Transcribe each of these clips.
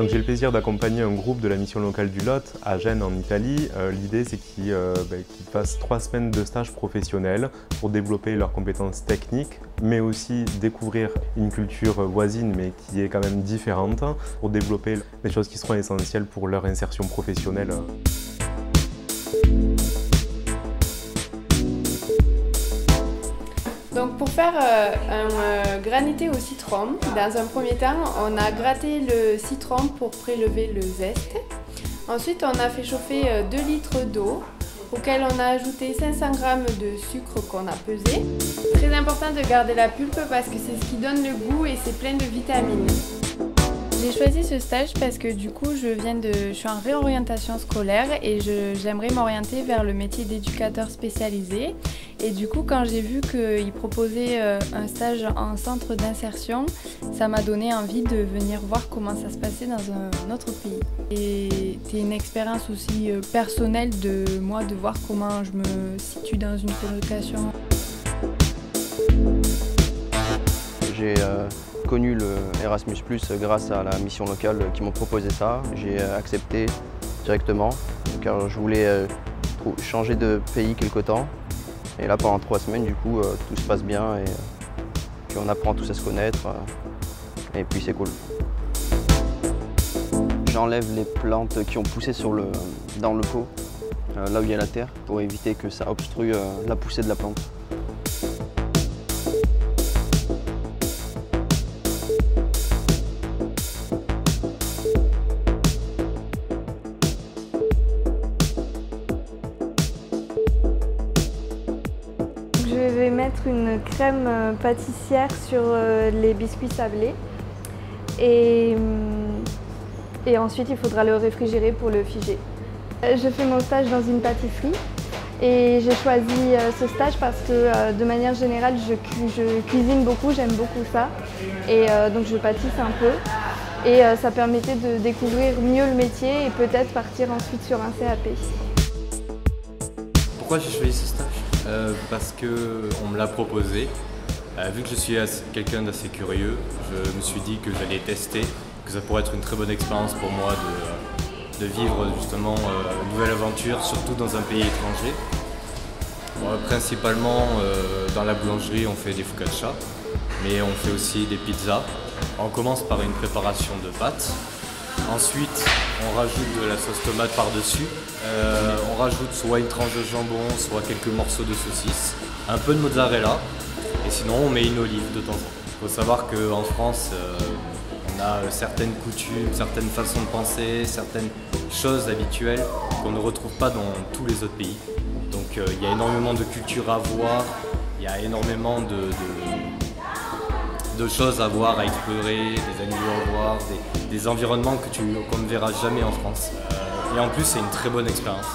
Donc j'ai le plaisir d'accompagner un groupe de la mission locale du Lot à Gênes en Italie. L'idée c'est qu'ils fassent 3 semaines de stage professionnel pour développer leurs compétences techniques, mais aussi découvrir une culture voisine mais qui est quand même différente pour développer les choses qui seront essentielles pour leur insertion professionnelle. Donc pour faire un granité au citron, dans un premier temps, on a gratté le citron pour prélever le zeste. Ensuite, on a fait chauffer 2 litres d'eau, auquel on a ajouté 500 g de sucre qu'on a pesé. Très important de garder la pulpe parce que c'est ce qui donne le goût et c'est plein de vitamines. J'ai choisi ce stage parce que du coup je suis en réorientation scolaire et j'aimerais m'orienter vers le métier d'éducateur spécialisé. Et du coup quand j'ai vu qu'ils proposaient un stage en centre d'insertion, ça m'a donné envie de venir voir comment ça se passait dans un autre pays. Et c'était une expérience aussi personnelle de moi de voir comment je me situe dans une colocation. J'ai connu le Erasmus+ grâce à la mission locale qui m'ont proposé ça. J'ai accepté directement car je voulais changer de pays quelque temps. Et là pendant 3 semaines du coup tout se passe bien et puis on apprend tous à se connaître et puis c'est cool. J'enlève les plantes qui ont poussé dans le pot, là où il y a la terre, pour éviter que ça obstrue la poussée de la plante. Je vais mettre une crème pâtissière sur les biscuits sablés et ensuite il faudra le réfrigérer pour le figer. Je fais mon stage dans une pâtisserie et j'ai choisi ce stage parce que de manière générale je cuisine beaucoup, j'aime beaucoup ça et donc je pâtisse un peu et ça permettait de découvrir mieux le métier et peut-être partir ensuite sur un CAP. Pourquoi j'ai choisi ce stage? Parce qu'on me l'a proposé. Vu que je suis quelqu'un d'assez curieux, je me suis dit que j'allais tester, que ça pourrait être une très bonne expérience pour moi de vivre justement une nouvelle aventure, surtout dans un pays étranger. Bon, principalement dans la boulangerie on fait des focaccia, mais on fait aussi des pizzas. On commence par une préparation de pâtes. Ensuite, on rajoute de la sauce tomate par-dessus. On rajoute soit une tranche de jambon, soit quelques morceaux de saucisse, un peu de mozzarella, et sinon on met une olive de temps en temps. Il faut savoir qu'en France, on a certaines coutumes, certaines façons de penser, certaines choses habituelles qu'on ne retrouve pas dans tous les autres pays. Donc il y a énormément de culture à voir, il y a énormément de choses à voir, à explorer, des animaux à voir, des environnements qu'on ne verra jamais en France. Et en plus, c'est une très bonne expérience.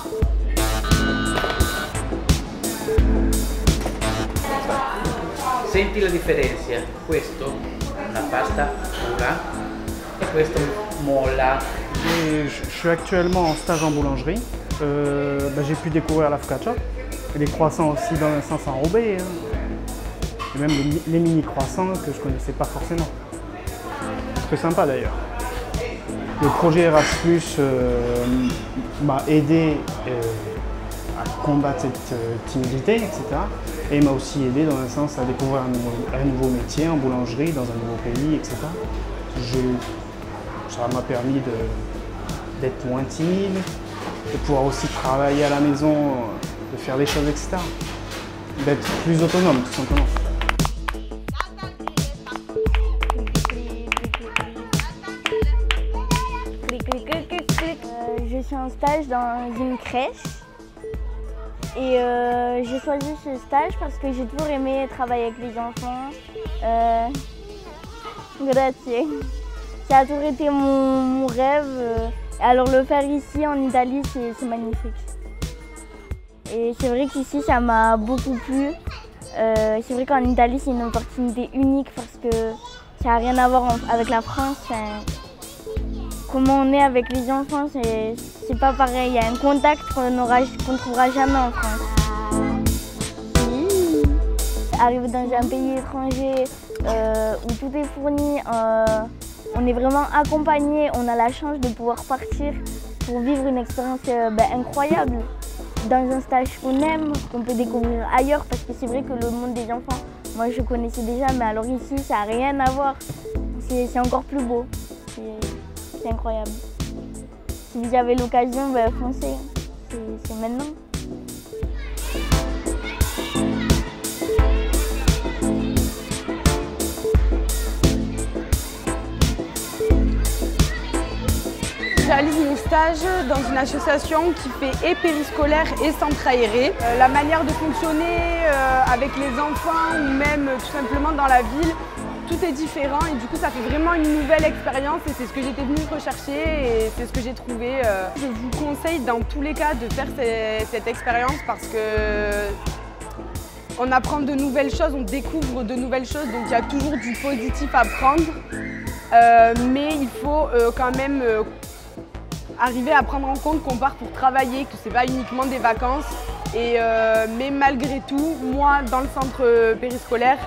Senti la differenza? Questo, la pasta pura, e questo molla. Je suis actuellement en stage en boulangerie. J'ai pu découvrir la focaccia et les croissants aussi dans un sens enrobé. Et même les mini croissants que je ne connaissais pas forcément. Très sympa d'ailleurs. Le projet Erasmus m'a aidé à combattre cette timidité, etc. Et m'a aussi aidé dans un sens à découvrir un nouveau métier en boulangerie, dans un nouveau pays, etc. Ça m'a permis d'être moins timide, de pouvoir aussi travailler à la maison, de faire des choses, etc. D'être plus autonome, tout simplement. Je suis en stage dans une crèche et j'ai choisi ce stage parce que j'ai toujours aimé travailler avec les enfants. Grazie. Ça a toujours été mon rêve. Alors le faire ici en Italie, c'est magnifique. Et c'est vrai qu'ici, ça m'a beaucoup plu. C'est vrai qu'en Italie, c'est une opportunité unique parce que ça n'a rien à voir avec la France. Comment on est avec les enfants, c'est pas pareil. Il y a un contact qu'on ne trouvera jamais en France. Arriver dans un pays étranger où tout est fourni, On est vraiment accompagnés, on a la chance de pouvoir partir pour vivre une expérience incroyable dans un stage qu'on aime, qu'on peut découvrir ailleurs parce que c'est vrai que le monde des enfants, moi je connaissais déjà, mais alors ici ça n'a rien à voir. C'est encore plus beau, c'est incroyable. Si vous avez l'occasion, foncez, c'est maintenant. Je réalise mon stage dans une association qui fait et périscolaire et centre aéré. La manière de fonctionner avec les enfants ou même tout simplement dans la ville, tout est différent et du coup ça fait vraiment une nouvelle expérience et c'est ce que j'étais venue rechercher et c'est ce que j'ai trouvé. Je vous conseille dans tous les cas de faire cette expérience parce que on apprend de nouvelles choses, on découvre de nouvelles choses, donc il y a toujours du positif à prendre. Mais il faut quand même arriver à prendre en compte qu'on part pour travailler, que ce n'est pas uniquement des vacances. Mais malgré tout, moi, dans le centre périscolaire,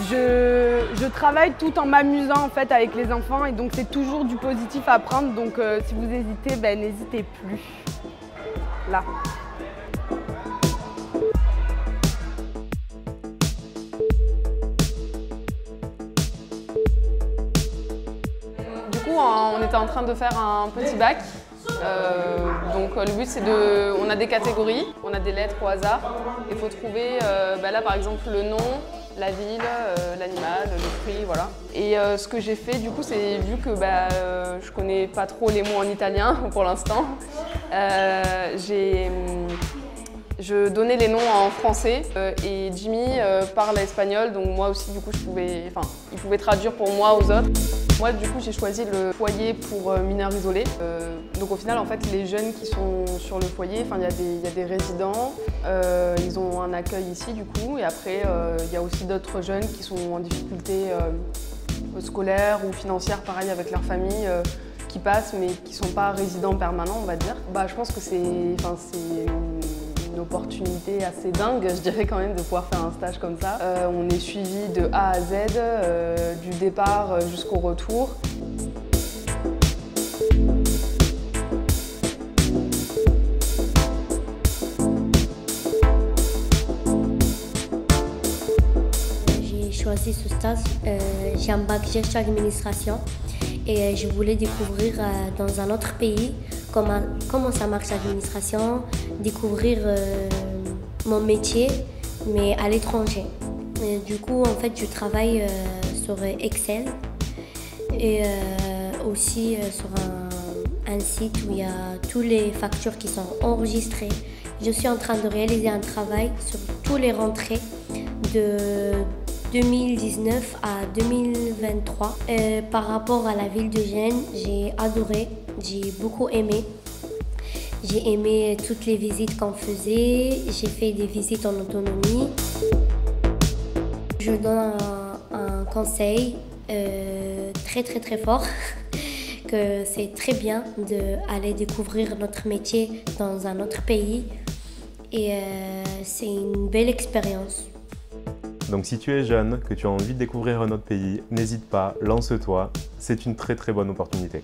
je travaille tout en m'amusant en fait avec les enfants et donc c'est toujours du positif à prendre. Donc si vous hésitez, n'hésitez plus. Là. Du coup, on était en train de faire un petit bac. Donc le but c'est on a des catégories, on a des lettres au hasard. Il faut trouver là par exemple le nom, la ville, l'animal, le fruit, voilà. Et ce que j'ai fait du coup c'est vu que je connais pas trop les mots en italien pour l'instant, je donnais les noms en français et Jimmy parle espagnol donc moi aussi du coup il pouvait traduire pour moi aux autres. Moi, du coup, j'ai choisi le foyer pour mineurs isolés. Donc, au final, en fait, les jeunes qui sont sur le foyer, il y a des résidents, ils ont un accueil ici, du coup. Et après, il y a aussi d'autres jeunes qui sont en difficulté scolaire ou financière, pareil, avec leur famille, qui passent, mais qui ne sont pas résidents permanents, on va dire. Je pense que c'est une opportunité assez dingue, je dirais quand même, de pouvoir faire un stage comme ça. On est suivi de A à Z, du départ jusqu'au retour. J'ai choisi ce stage, j'ai un bac gestion administration et je voulais découvrir dans un autre pays comment ça marche l'administration, découvrir mon métier, mais à l'étranger. Du coup, en fait, je travaille sur Excel et aussi sur un site où il y a toutes les factures qui sont enregistrées. Je suis en train de réaliser un travail sur toutes les rentrées de 2019 à 2023. Par rapport à la ville de Gênes, j'ai adoré, j'ai beaucoup aimé. J'ai aimé toutes les visites qu'on faisait, j'ai fait des visites en autonomie. Je donne un conseil très très fort que c'est très bien d'aller découvrir notre métier dans un autre pays et c'est une belle expérience. Donc si tu es jeune, que tu as envie de découvrir un autre pays, n'hésite pas, lance-toi, c'est une très bonne opportunité.